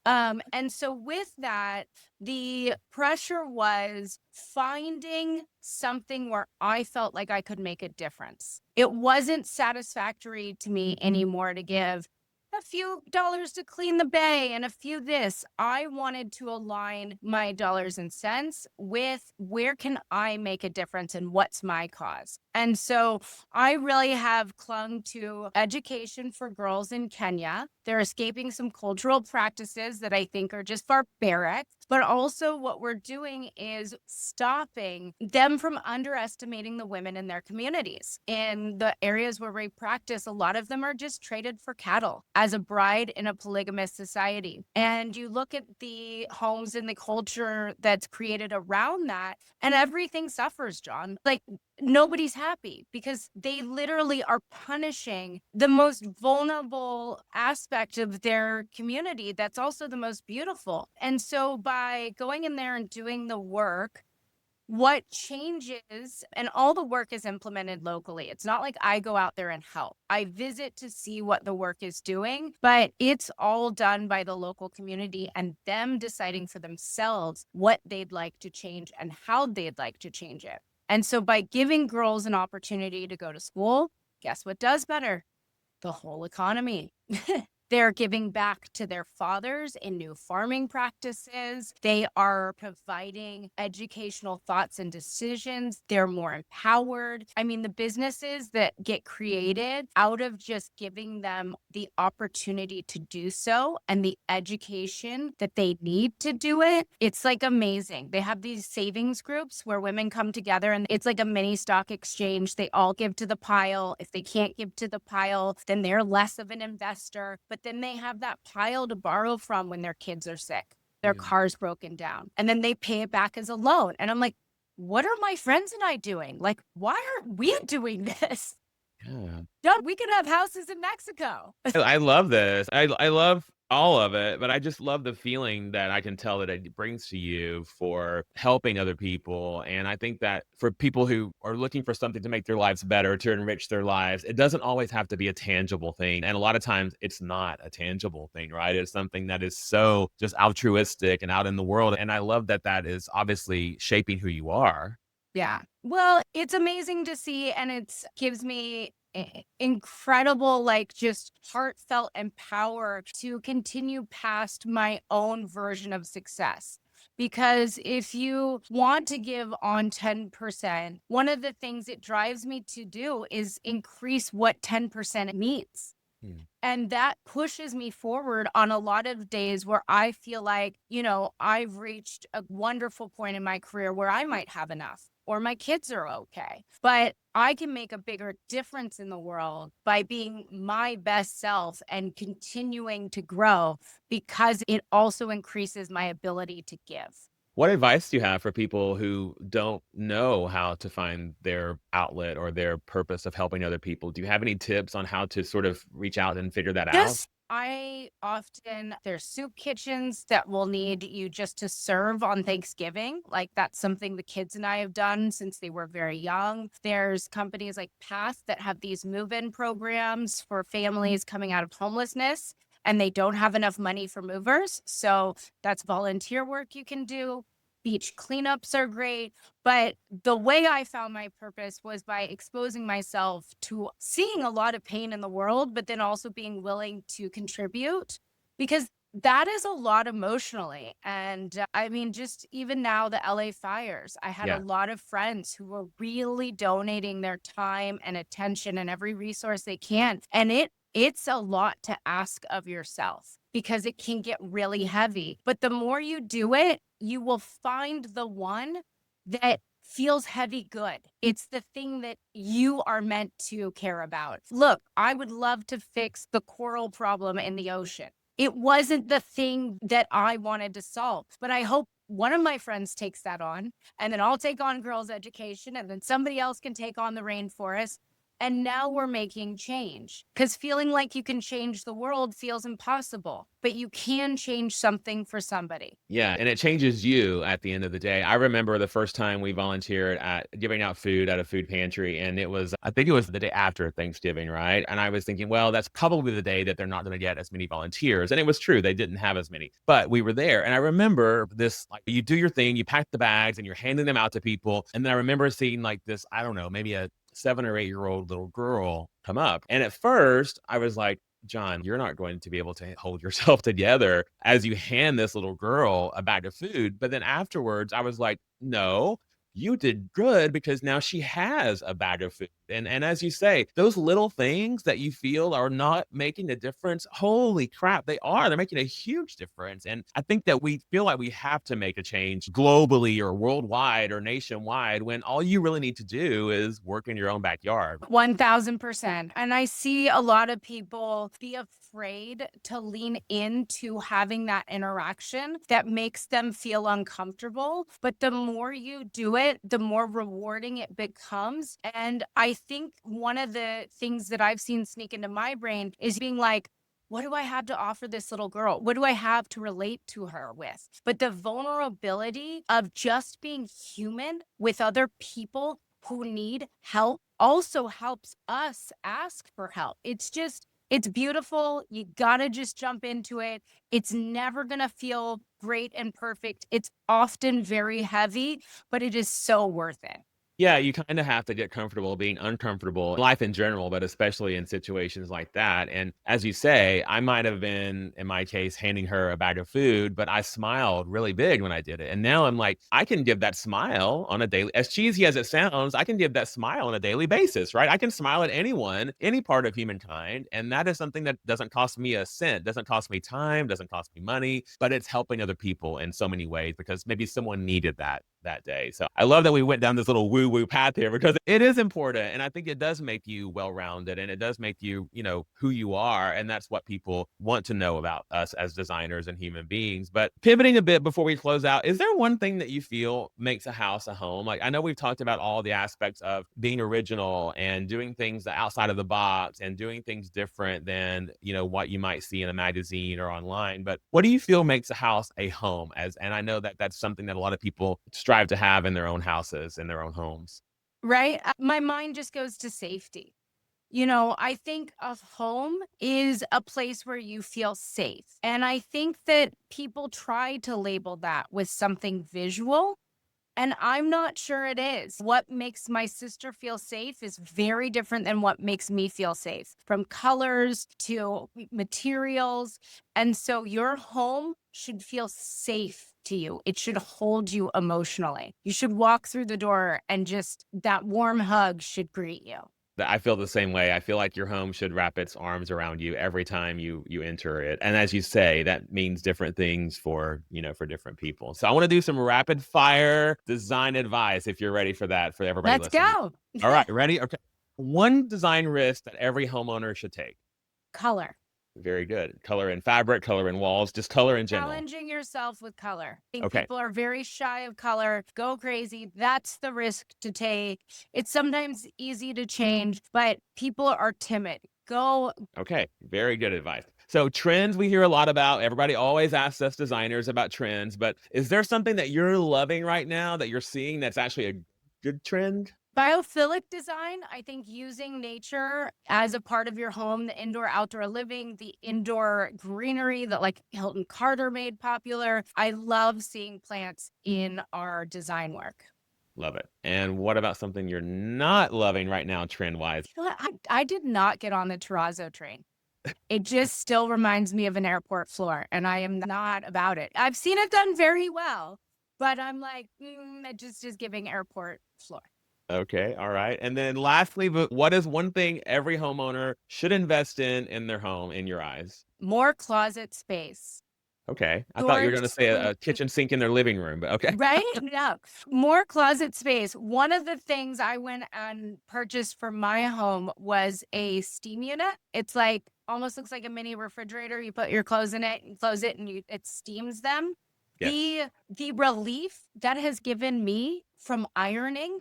And so with that, the pressure was finding something where I felt like I could make a difference. It wasn't satisfactory to me anymore to give a few dollars to clean the bay and a few this. I wanted to align my dollars and cents with where can I make a difference and what's my cause. And so I really have clung to education for girls in Kenya. They're escaping some cultural practices that I think are just barbaric. But also what we're doing is stopping them from underestimating the women in their communities. In the areas where we practice, a lot of them are just traded for cattle as a bride in a polygamous society. And you look at the homes and the culture that's created around that, and everything suffers, John. Like, nobody's happy because they literally are punishing the most vulnerable aspect of their community that's also the most beautiful. And so by going in there and doing the work, what changes, and all the work is implemented locally. It's not like I go out there and help. I visit to see what the work is doing, but it's all done by the local community and them deciding for themselves what they'd like to change and how they'd like to change it. And so by giving girls an opportunity to go to school, guess what does better? The whole economy. They're giving back to their fathers in new farming practices. They are providing educational thoughts and decisions. They're more empowered. I mean, the businesses that get created out of just giving them the opportunity to do so and the education that they need to do it, it's like amazing. They have these savings groups where women come together and it's like a mini stock exchange. They all give to the pile. If they can't give to the pile, then they're less of an investor. But then they have that pile to borrow from when their kids are sick, their car's broken down, and then they pay it back as a loan. And I'm like, what are my friends and I doing? Like, why aren't we doing this? Yeah. John, we could have houses in Mexico. I love this. I love all of it, but I just love the feeling that I can tell that it brings to you for helping other people. And I think that for people who are looking for something to make their lives better, to enrich their lives, it doesn't always have to be a tangible thing. And a lot of times it's not a tangible thing, right? It's something that is so just altruistic and out in the world. And I love that that is obviously shaping who you are. Yeah. Well, it's amazing to see, and it's gives me incredible, like, just heartfelt and power to continue past my own version of success. Because if you want to give on 10%, one of the things it drives me to do is increase what 10% means. Hmm. And that pushes me forward on a lot of days where I feel like, I've reached a wonderful point in my career where I might have enough or my kids are okay. But I can make a bigger difference in the world by being my best self and continuing to grow because it also increases my ability to give. What advice do you have for people who don't know how to find their outlet or their purpose of helping other people? Do you have any tips on how to sort of reach out and figure that out? Yes. There's soup kitchens that will need you just to serve on Thanksgiving. Like that's something the kids and I have done since they were very young. There's companies like Path that have these move-in programs for families coming out of homelessness and they don't have enough money for movers. So that's volunteer work you can do. Beach cleanups are great. But the way I found my purpose was by exposing myself to seeing a lot of pain in the world, but then also being willing to contribute because that is a lot emotionally. And I mean, just even now, the LA fires, I had a Yeah. lot of friends who were really donating their time and attention and every resource they can. And it's a lot to ask of yourself because it can get really heavy. But the more you do it, you will find the one that feels heavy good. It's the thing that you are meant to care about. Look, I would love to fix the coral problem in the ocean. It wasn't the thing that I wanted to solve, but I hope one of my friends takes that on, and then I'll take on girls' education, and then somebody else can take on the rainforest. And now we're making change because feeling like you can change the world feels impossible, but you can change something for somebody. Yeah, and it changes you at the end of the day. I remember the first time we volunteered at giving out food at a food pantry, and I think it was the day after Thanksgiving, right? And I was thinking, well, that's probably the day that they're not going to get as many volunteers. And it was true, they didn't have as many, but we were there. And I remember this, like, you do your thing, you pack the bags and you're handing them out to people. And then I remember seeing like this, I don't know, maybe a 7 or 8 year old little girl come up. And at first I was like, John, you're not going to be able to hold yourself together as you hand this little girl a bag of food. But then afterwards, I was like, no, you did good because now she has a bag of food. And as you say, those little things that you feel are not making a difference, holy crap, they are. They're making a huge difference. And I think that we feel like we have to make a change globally or worldwide or nationwide when all you really need to do is work in your own backyard. 1000%. And I see a lot of people be afraid to lean into having that interaction that makes them feel uncomfortable. But the more you do it, the more rewarding it becomes. And I think one of the things that I've seen sneak into my brain is being like, what do I have to offer this little girl? What do I have to relate to her with? But the vulnerability of just being human with other people who need help also helps us ask for help. It's beautiful. You gotta just jump into it. It's never gonna feel great and perfect. It's often very heavy, but it is so worth it. Yeah, you kinda have to get comfortable being uncomfortable, life in general, but especially in situations like that, and as you say, I might have been, in my case, handing her a bag of food, but I smiled really big when I did it, and now I'm like, I can give that smile on a daily as cheesy as it sounds, I can give that smile on a daily basis, right? I can smile at anyone, any part of humankind, and that is something that doesn't cost me a cent, doesn't cost me time, doesn't cost me money, but it's helping other people in so many ways because maybe someone needed that that day. So I love that we went down this little woo-woo path here because it is important. And I think it does make you well-rounded and it does make you, who you are. And that's what people want to know about us as designers and human beings. But pivoting a bit before we close out, is there one thing that you feel makes a house a home? Like I know we've talked about all the aspects of being original and doing things outside of the box and doing things different than, what you might see in a magazine or online. But what do you feel makes a house a home? And I know that that's something that a lot of people strive to have in their own houses, in their own homes. Right? My mind just goes to safety. I think a home is a place where you feel safe. And I think that people try to label that with something visual. And I'm not sure it is. What makes my sister feel safe is very different than what makes me feel safe, from colors to materials. And so your home should feel safe to you. It should hold you emotionally. You should walk through the door and just that warm hug should greet you. I feel the same way. I feel like your home should wrap its arms around you every time you enter it. And as you say, that means different things for different people. So I want to do some rapid fire design advice if you're ready for that for everybody Let's listening. go. All right, ready? Okay. One design risk that every homeowner should take. Color. Very good. Color in fabric, color in walls, just color in general. Challenging yourself with color. I think Okay. people are very shy of color. Go crazy. That's the risk to take. It's sometimes easy to change, but people are timid. Go. Okay. Very good advice. So trends we hear a lot about. Everybody always asks us designers about trends, but is there something that you're loving right now that you're seeing that's actually a good trend? Biophilic design, I think using nature as a part of your home, the indoor outdoor living, the indoor greenery that like Hilton Carter made popular. I love seeing plants in our design work. Love it. And what about something you're not loving right now, trend-wise? You know what? I did not get on the terrazzo train. It just still reminds me of an airport floor, and I am not about it. I've seen it done very well, but I'm like, it just is giving airport floor. Okay. All right. And then lastly, but what is one thing every homeowner should invest in their home in your eyes? More closet space. Okay. I thought you were going to say a Storage. kitchen sink in their living room, but okay. Right? No. More closet space. One of the things I went and purchased for my home was a steam unit. It's like almost looks like a mini refrigerator. You put your clothes in it and close it and it steams them. Yes. The relief that has given me from ironing,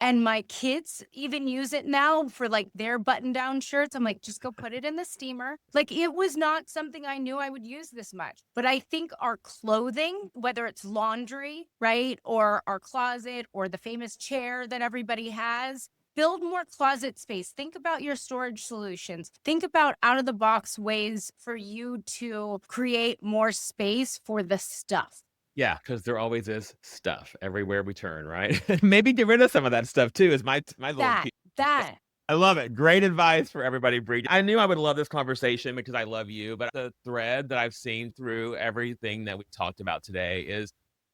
and my kids even use it now for like their button down shirts. I'm like, just go put it in the steamer. Like it was not something I knew I would use this much. But I think our clothing, whether it's laundry, right, or our closet or the famous chair that everybody has, build more closet space. Think about your storage solutions. Think about out of the box ways for you to create more space for the stuff. Yeah, because there always is stuff everywhere we turn, right? Maybe get rid of some of that stuff too. Is my little. That. I love it. Great advice for everybody, Breegan. I knew I would love this conversation because I love you, but the thread that I've seen through everything that we talked about today is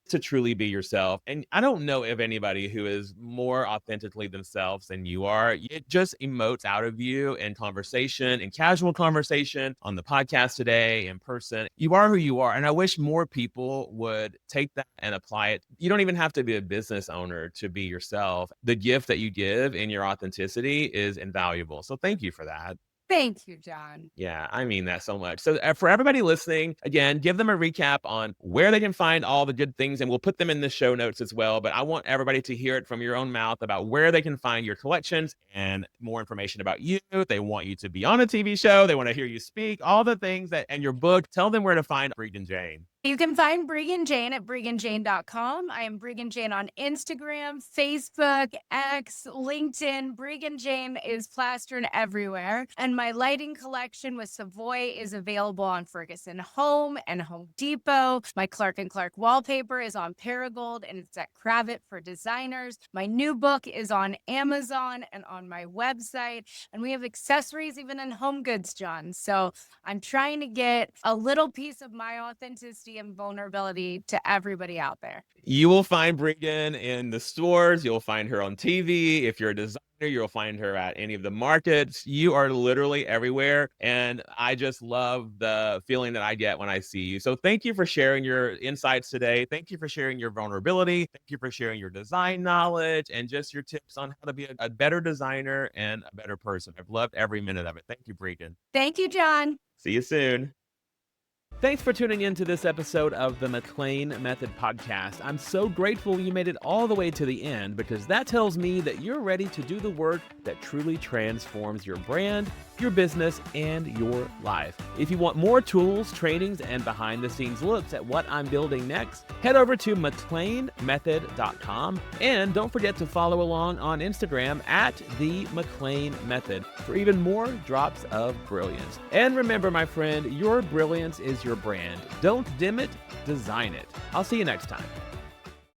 to truly be yourself. And I don't know of anybody who is more authentically themselves than you are. It just emotes out of you in conversation, in casual conversation, on the podcast today, in person. You are who you are. And I wish more people would take that and apply it. You don't even have to be a business owner to be yourself. The gift that you give in your authenticity is invaluable. So thank you for that. Thank you, John. Yeah, I mean that so much. So for everybody listening, again, give them a recap on where they can find all the good things, and we'll put them in the show notes as well. But I want everybody to hear it from your own mouth about where they can find your collections and more information about you. They want you to be on a TV show. They want to hear you speak, all the things and your book. Tell them where to find Breegan Jane. You can find Breegan Jane at breeganjane.com. I am Breegan Jane on Instagram, Facebook, X, LinkedIn. Breegan Jane is plastered everywhere. And my lighting collection with Savoy is available on Ferguson Home and Home Depot. My Clark & Clark wallpaper is on Paragold, and it's at Kravit for designers. My new book is on Amazon and on my website. And we have accessories even in Home Goods, John. So I'm trying to get a little piece of my authenticity and vulnerability to everybody out there. You will find Breegan in the stores. You'll find her on TV. If you're a designer, you'll find her at any of the markets. You are literally everywhere. And I just love the feeling that I get when I see you. So thank you for sharing your insights today. Thank you for sharing your vulnerability. Thank you for sharing your design knowledge and just your tips on how to be a better designer and a better person. I've loved every minute of it. Thank you, Breegan. Thank you, John. See you soon. Thanks for tuning in to this episode of the McClain Method Podcast. I'm so grateful you made it all the way to the end because that tells me that you're ready to do the work that truly transforms your brand, your business, and your life. If you want more tools, trainings, and behind-the-scenes looks at what I'm building next, head over to McClainMethod.com and don't forget to follow along on Instagram at the McClain Method for even more drops of brilliance. And remember, my friend, your brilliance is your brand. Don't dim it, design it. I'll see you next time.